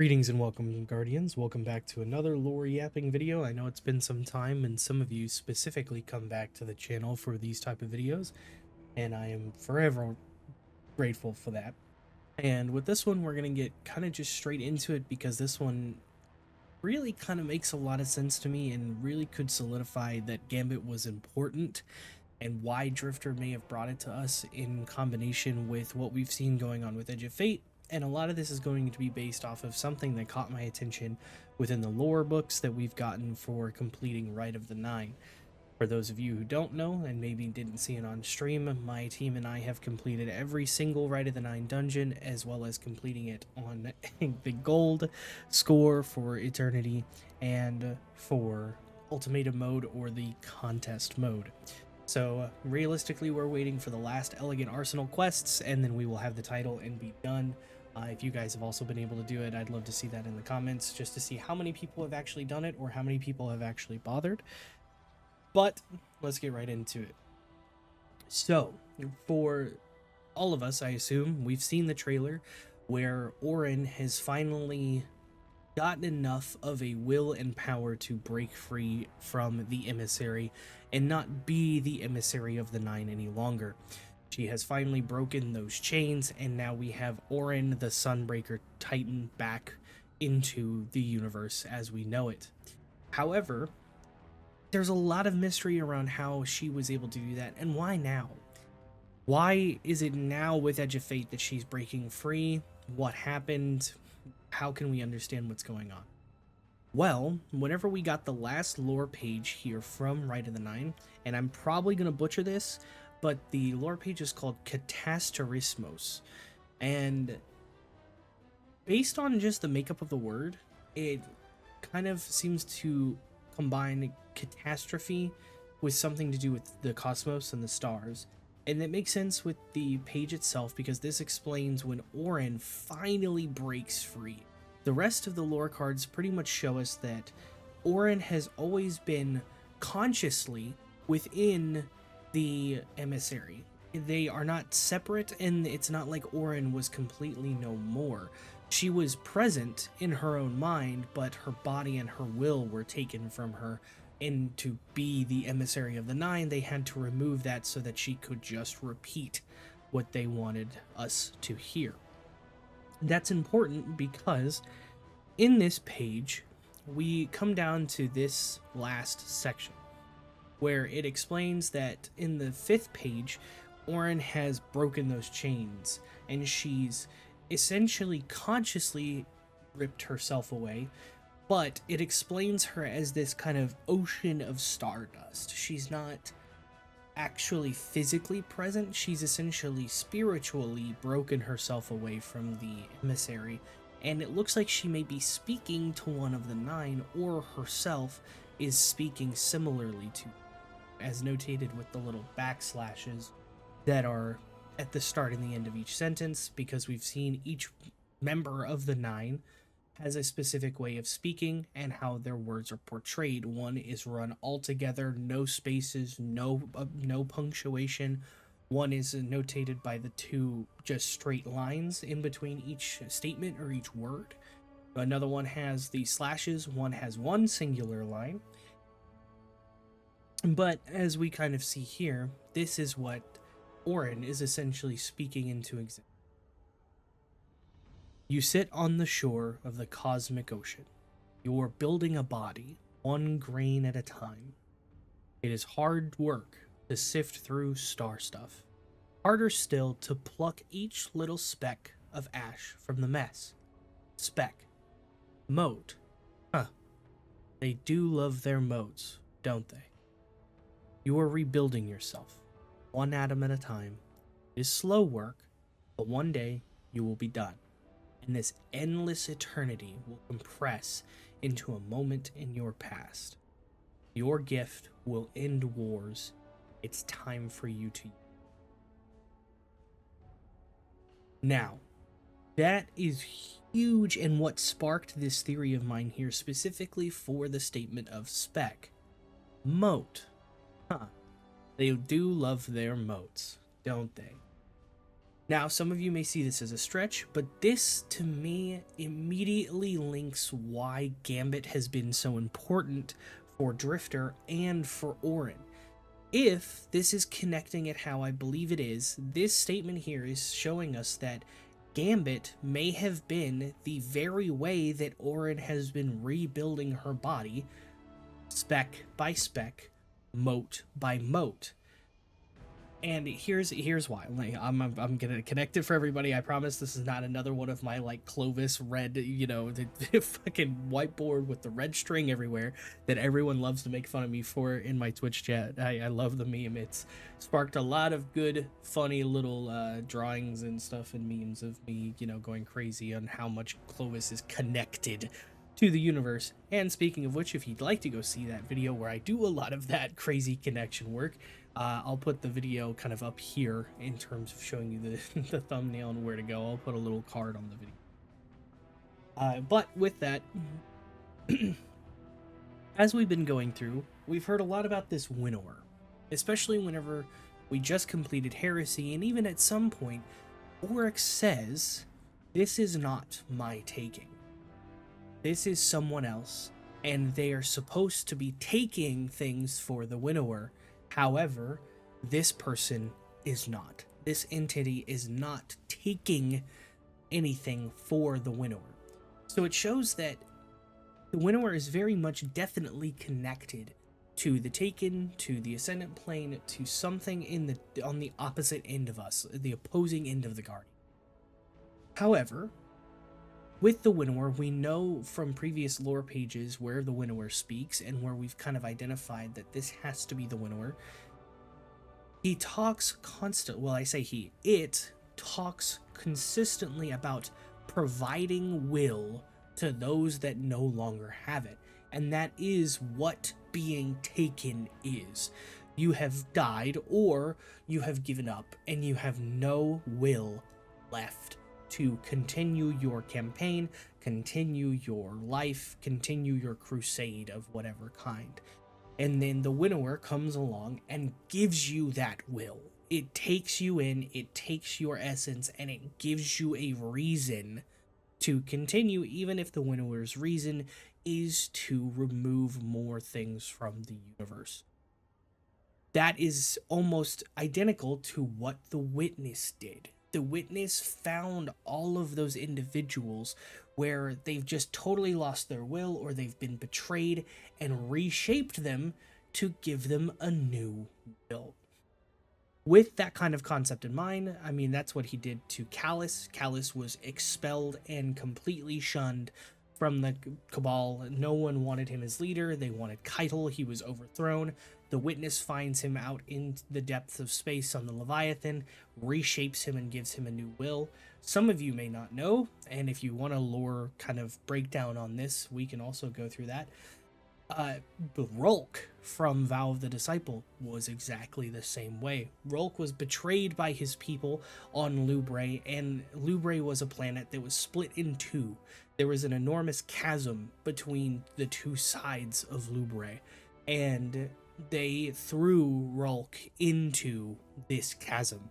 Greetings and welcome, Guardians. Welcome back to another lore yapping video. I know it's been some time, and some of you specifically come back to the channel for these type of videos, and I am forever grateful for that. And with this one, we're going to get kind of just straight into it because this one really kind of makes a lot of sense to me and really could solidify that Gambit was important and why Drifter may have brought it to us in combination with what we've seen going on with Edge of Fate. And a lot of this is going to be based off of something that caught my attention within the lore books that we've gotten for completing Rite of the Nine. For those of you who don't know and maybe didn't see it on stream, my team and I have completed every single Rite of the Nine dungeon, as well as completing it on the gold score for Eternity and for Ultimatum mode or the contest mode. So realistically, we're waiting for the last Elegant Arsenal quests, and then we will have the title and be done. If you guys have also been able to do it, I'd love to see that in the comments, just to see how many people have actually done it or how many people have actually bothered. But let's get right into it. So, for all of us, I assume, we've seen the trailer where Orin has finally gotten enough of a will and power to break free from the emissary and not be the emissary of the Nine any longer. She has finally broken those chains, and now we have Orin, the Sunbreaker Titan, back into the universe as we know it. However, there's a lot of mystery around how she was able to do that, and why now? Why is it now with Edge of Fate that she's breaking free? What happened? How can we understand what's going on? Well, whenever we got the last lore page here from Rite of the Nine, and I'm probably going to butcher this, but the lore page is called Katasterismos, and based on just the makeup of the word, it kind of seems to combine catastrophe with something to do with the cosmos and the stars. And it makes sense with the page itself because this explains when Orin finally breaks free. The rest of the lore cards pretty much show us that Orin has always been consciously within the emissary. They are not separate, and it's not like Orin was completely no more. She was present in her own mind, but her body and her will were taken from her. And to be the emissary of the Nine, they had to remove that so that she could just repeat what they wanted us to hear. That's important because in this page, we come down to this last section where it explains that in the 5th page, Orin has broken those chains and she's essentially consciously ripped herself away, but it explains her as this kind of ocean of stardust. She's not actually physically present, she's essentially spiritually broken herself away from the emissary, and it looks like she may be speaking to one of the Nine, or herself is speaking similarly to, as notated with the little backslashes that are at the start and the end of each sentence, because we've seen each member of the Nine has a specific way of speaking and how their words are portrayed. One is run all together, no spaces, no punctuation. One is notated by the two just straight lines in between each statement or each word. Another one has the slashes, one has one singular line. But as we kind of see here, this is what Orin is essentially speaking into existence. You sit on the shore of the cosmic ocean. You are building a body, one grain at a time. It is hard work to sift through star stuff. Harder still to pluck each little speck of ash from the mess. Speck. Mote. Huh. They do love their motes, don't they? You are rebuilding yourself, one atom at a time. It is slow work, but one day you will be done. And this endless eternity will compress into a moment in your past. Your gift will end wars. It's time for you to. Now, that is huge, and what sparked this theory of mine here specifically for the statement of spec. Mote. Huh. They do love their motes, don't they? Now, some of you may see this as a stretch, but this to me immediately links why Gambit has been so important for Drifter and for Orin. If this is connecting it how I believe it is, this statement here is showing us that Gambit may have been the very way that Orin has been rebuilding her body, spec by spec, mote by mote. And here's why. Like, I'm gonna connect it for everybody. I promise this is not another one of my like Clovis red, the fucking whiteboard with the red string everywhere that everyone loves to make fun of me for in my Twitch chat. I love the meme. It's sparked a lot of good, funny little drawings and stuff and memes of me, going crazy on how much Clovis is connected to the universe. And speaking of which, if you'd like to go see that video where I do a lot of that crazy connection work, I'll put the video kind of up here in terms of showing you the thumbnail and where to go. I'll put a little card on the video. But with that, as we've been going through, we've heard a lot about this winnower, especially whenever we just completed Heresy, and even at some point, Oryx says, "This is not my taking. This is someone else, and they are supposed to be taking things for the winnower. However, this person is not. This entity is not taking anything for the winnower." So it shows that the winnower is very much definitely connected to the Taken, to the Ascendant Plane, to something on the opposite end of us, the opposing end of the Guardian. However, with the winnower, we know from previous lore pages where the winnower speaks and where we've kind of identified that this has to be the winnower. He talks it talks consistently about providing will to those that no longer have it. And that is what being taken is. You have died, or you have given up, and you have no will left to continue your campaign, continue your life, continue your crusade of whatever kind. And then the winnower comes along and gives you that will. It takes you in, it takes your essence, and it gives you a reason to continue, even if the winnower's reason is to remove more things from the universe. That is almost identical to what the Witness did. The Witness found all of those individuals where they've just totally lost their will, or they've been betrayed, and reshaped them to give them a new will. With that kind of concept in mind, I mean, that's what he did to Callus. Callus was expelled and completely shunned from the Cabal. No one wanted him as leader. They wanted Keitel. He was overthrown. The Witness finds him out in the depths of space on the Leviathan, reshapes him and gives him a new will. Some of you may not know, and if you want a lore kind of breakdown on this, we can also go through that. Rolk from Vow of the Disciple was exactly the same way. Rolk was betrayed by his people on Lubre, and Lubre was a planet that was split in two. There was an enormous chasm between the two sides of Lubre, and they threw Rolk into this chasm,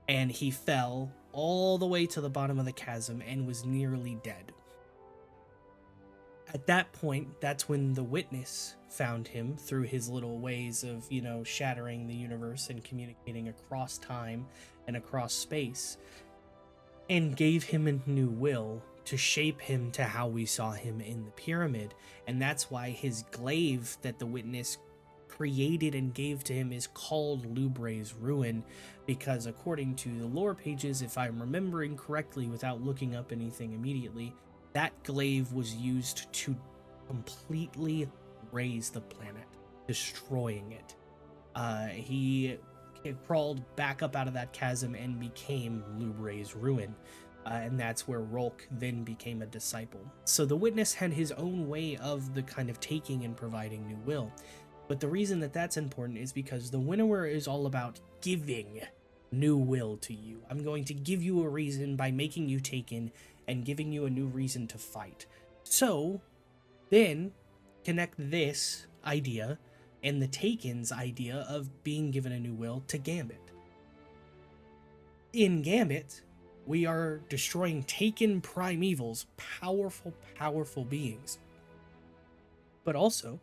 and he fell all the way to the bottom of the chasm and was nearly dead. At that point, that's when the Witness found him through his little ways of, shattering the universe and communicating across time and across space, and gave him a new will to shape him to how we saw him in the pyramid. And that's why his glaive that the Witness created and gave to him is called Lubre's Ruin, because according to the lore pages, if I'm remembering correctly without looking up anything immediately, that glaive was used to completely raise the planet, destroying it. He crawled back up out of that chasm and became Lubre's Ruin. And that's where Rolk then became a disciple. So the Witness had his own way of the kind of taking and providing new will. But the reason that that's important is because the Winnower is all about giving new will to you. I'm going to give you a reason by making you taken and giving you a new reason to fight. So then connect this idea and the Taken's idea of being given a new will to Gambit. In Gambit, we are destroying taken primevals, powerful beings, but also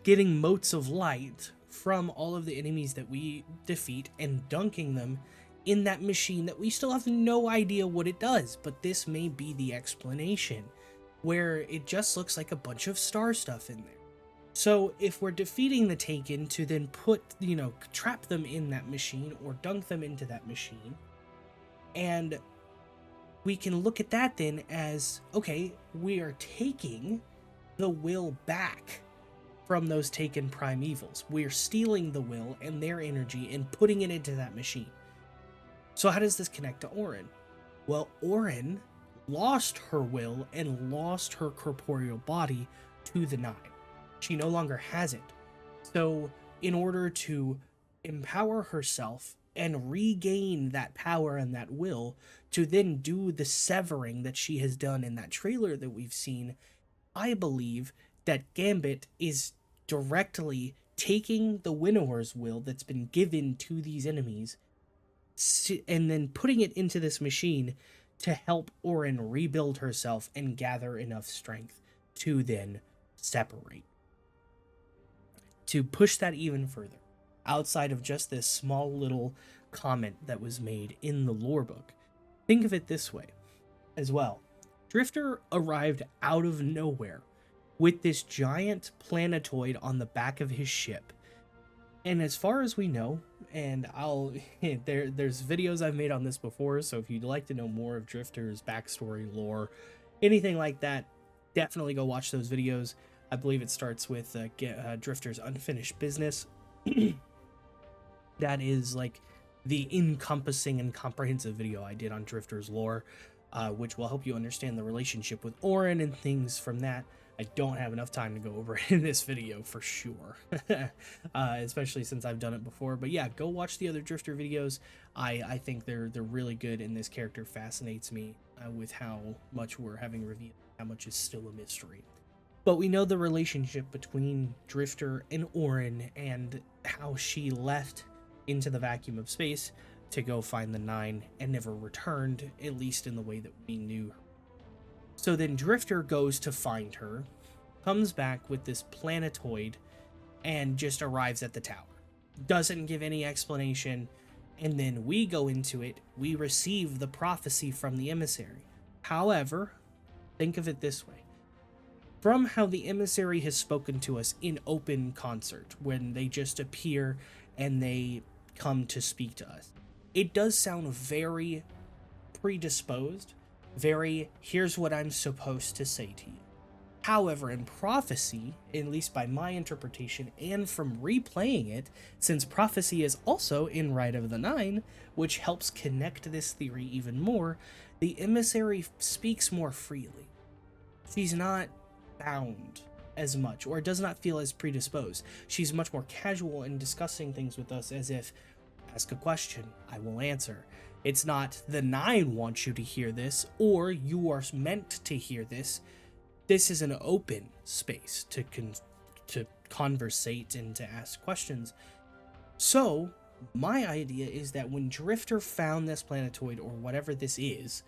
getting motes of light from all of the enemies that we defeat and dunking them in that machine that we still have no idea what it does, but this may be the explanation, where it just looks like a bunch of star stuff in there. So if we're defeating the Taken to then put, trap them in that machine or dunk them into that machine, and we can look at that then as, okay, we are taking the will back from those taken primevals. We're stealing the will and their energy and putting it into that machine. So how does this connect to Orin? Well, Orin lost her will and lost her corporeal body to the Nine. She no longer has it. So in order to empower herself and regain that power and that will to then do the severing that she has done in that trailer that we've seen, I believe that Gambit is directly taking the Winnower's will that's been given to these enemies and then putting it into this machine to help Orin rebuild herself and gather enough strength to then separate. To push that even further, outside of just this small little comment that was made in the lore book, think of it this way as well. Drifter arrived out of nowhere with this giant planetoid on the back of his ship. And as far as we know, and there's videos I've made on this before, so if you'd like to know more of Drifter's backstory, lore, anything like that, definitely go watch those videos. I believe it starts with Drifter's Unfinished Business. That is like the encompassing and comprehensive video I did on Drifter's lore, which will help you understand the relationship with Orin and things from that. I don't have enough time to go over it in this video for sure, especially since I've done it before. But yeah, go watch the other Drifter videos. I think they're really good, and this character fascinates me with how much we're having revealed, how much is still a mystery. But we know the relationship between Drifter and Orin and how she left into the vacuum of space to go find the Nine and never returned, at least in the way that we knew her. So then Drifter goes to find her, comes back with this planetoid, and just arrives at the tower. Doesn't give any explanation, and then we go into it, we receive the prophecy from the emissary. However, think of it this way. From how the emissary has spoken to us in open concert, when they just appear and they come to speak to us, it does sound very predisposed, very, here's what I'm supposed to say to you. However, in prophecy, at least by my interpretation and from replaying it, since prophecy is also in Rite of the Nine, which helps connect this theory even more, the emissary speaks more freely. She's not bound as much, or does not feel as predisposed. She's much more casual in discussing things with us, as if, ask a question, I will answer. It's not the Nine wants you to hear this, or you are meant to hear this. This is an open space to conversate and to ask questions. So, my idea is that when Drifter found this planetoid, or whatever this is,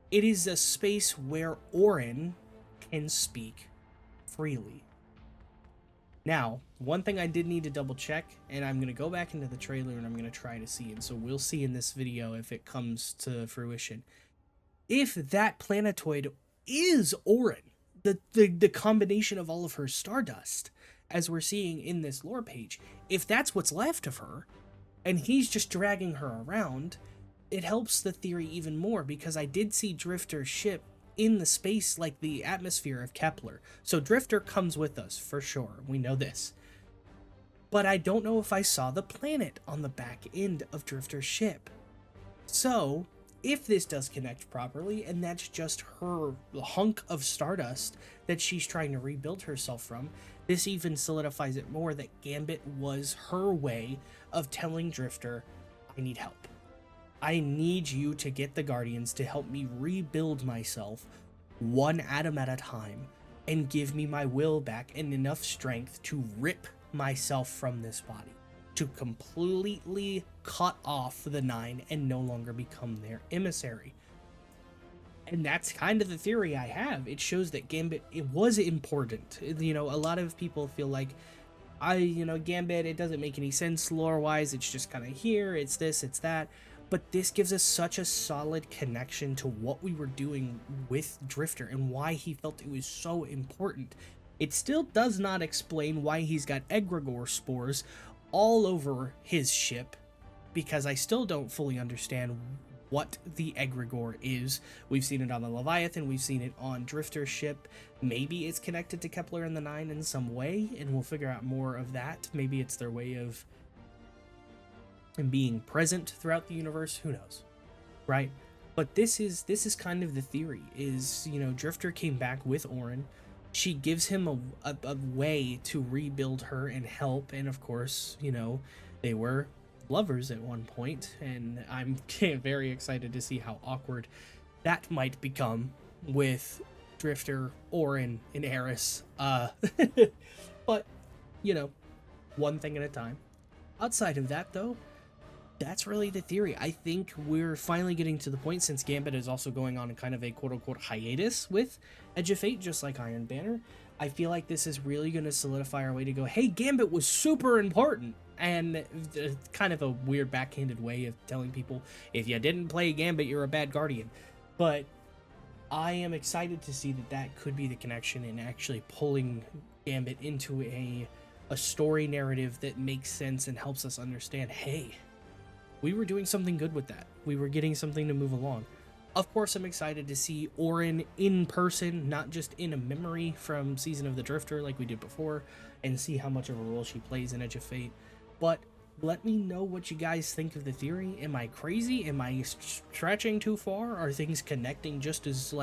it is a space where Orin can speak freely. Now, one thing I did need to double check, and I'm going to go back into the trailer and I'm going to try to see, and so we'll see in this video if it comes to fruition. If that planetoid is Orin, the combination of all of her stardust, as we're seeing in this lore page, if that's what's left of her, and he's just dragging her around, it helps the theory even more, because I did see Drifter's ship in the space, like the atmosphere of Kepler. So Drifter comes with us, for sure. We know this. But I don't know if I saw the planet on the back end of Drifter's ship. So, if this does connect properly, and that's just her hunk of stardust that she's trying to rebuild herself from, this even solidifies it more that Gambit was her way of telling Drifter, I need help. I need you to get the Guardians to help me rebuild myself one atom at a time and give me my will back and enough strength to rip myself from this body. to completely cut off the 9 and no longer become their emissary. And that's kind of the theory I have. It shows that Gambit, it was important. You know, a lot of people feel like, Gambit, it doesn't make any sense lore-wise. It's just kind of here, it's this, it's that. But this gives us such a solid connection to what we were doing with Drifter and why he felt it was so important. It still does not explain why he's got egregore spores all over his ship, because I still don't fully understand what the egregore is. We've seen it on the Leviathan, we've seen it on Drifter's ship. Maybe it's connected to Kepler and the 9 in some way, and we'll figure out more of that. Maybe it's their way of being present throughout the universe, who knows, right? But this is kind of the theory, is, Drifter came back with Orin. She gives him a way to rebuild her and help, and of course, they were lovers at one point, and I'm very excited to see how awkward that might become with Drifter, Orin, and Eris. But, one thing at a time. Outside of that, though, that's really the theory. I think we're finally getting to the point, since Gambit is also going on kind of a quote-unquote hiatus with Edge of Fate, just like Iron Banner. I feel like this is really going to solidify our way to go, hey, Gambit was super important. And kind of a weird backhanded way of telling people, if you didn't play Gambit, you're a bad guardian. But I am excited to see that that could be the connection in actually pulling Gambit into a story narrative that makes sense and helps us understand, hey, we were doing something good with that. We were getting something to move along. Of course, I'm excited to see Orin in person, not just in a memory from Season of the Drifter like we did before, and see how much of a role she plays in Edge of Fate. But let me know what you guys think of the theory. Am I crazy? Am I stretching too far? Are things connecting just as,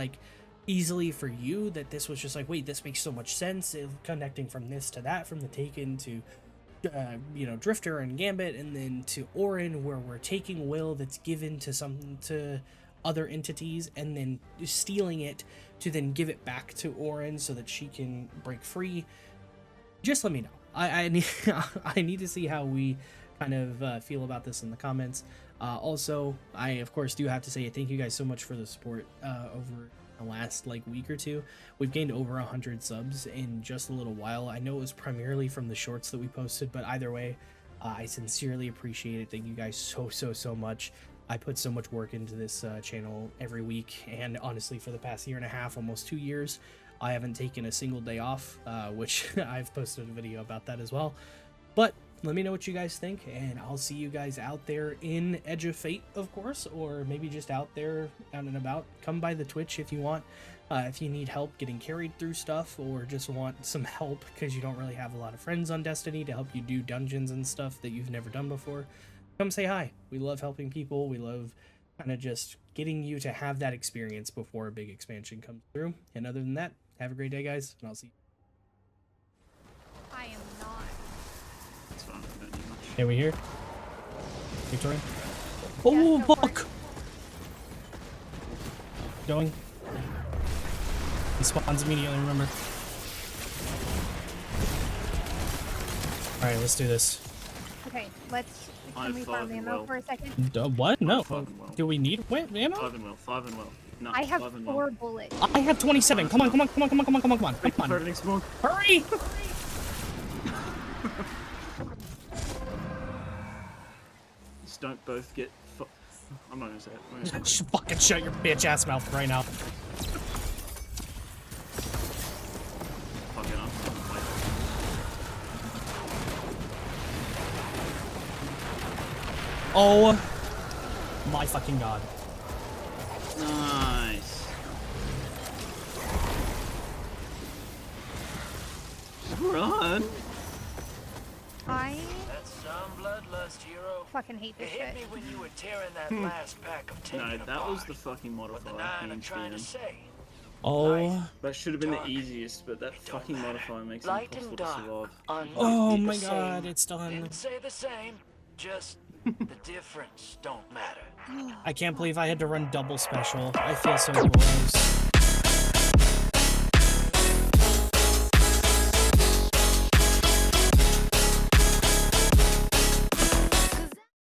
easily for you, that this was just wait, this makes so much sense, connecting from this to that, from the Taken to Drifter and Gambit, and then to Orin, where we're taking will that's given to other entities and then stealing it to then give it back to Orin so that she can break free. Just let me know. I need to see how we kind of feel about this in the comments. Also, I of course do have to say thank you guys so much for the support over the last week or two. We've gained over 100 subs in just a little while. I know it was primarily from the shorts that we posted, but either way, I sincerely appreciate it. Thank you guys so much. I put so much work into this channel every week, and honestly, for the past year and a half, almost 2 years, I haven't taken a single day off, which I've posted a video about that as well. But let me know what you guys think, and I'll see you guys out there in Edge of Fate, of course, or maybe just out there out and about. Come by the Twitch if you want. If you need help getting carried through stuff, or just want some help because you don't really have a lot of friends on Destiny to help you do dungeons and stuff that you've never done before, come say hi. We love helping people. We love kind of just getting you to have that experience before a big expansion comes through. And other than that, have a great day, guys, and I'll see you. I am not. That's fine. I don't need much. Hey, we here? Victoria? Oh, Yes, go for fuck! Going. He spawns immediately, remember. Alright, let's do this. Okay, let's. I Can we have farm 5 and ammo well. for a second? What? No. 5 and well. Do we need ammo? 5 and well. 5 and well. No, I have 5 and 4 well. bullets. I have 27. Come on. Thank you for Come on. everything, Smog. Hurry! Just don't both get. I'm not gonna say it. I'm not gonna say it. Fucking shut your bitch ass mouth right now. Fucking up. Oh my fucking god. Nice. Run. I That's some bloodlust, hero. fucking hate It this hit shit. me when you were tearing that last pack of taking No, that was apart. the fucking What the modifier. nine are trying to Ian. say. Oh. That should have been the Dark. easiest, but that It don't fucking matter. modifier makes it Light impossible and to dark survive. are Oh not my the god, same. it's done. Didn't say the same. Just the difference don't matter. I can't believe I had to run double special. I feel so gross.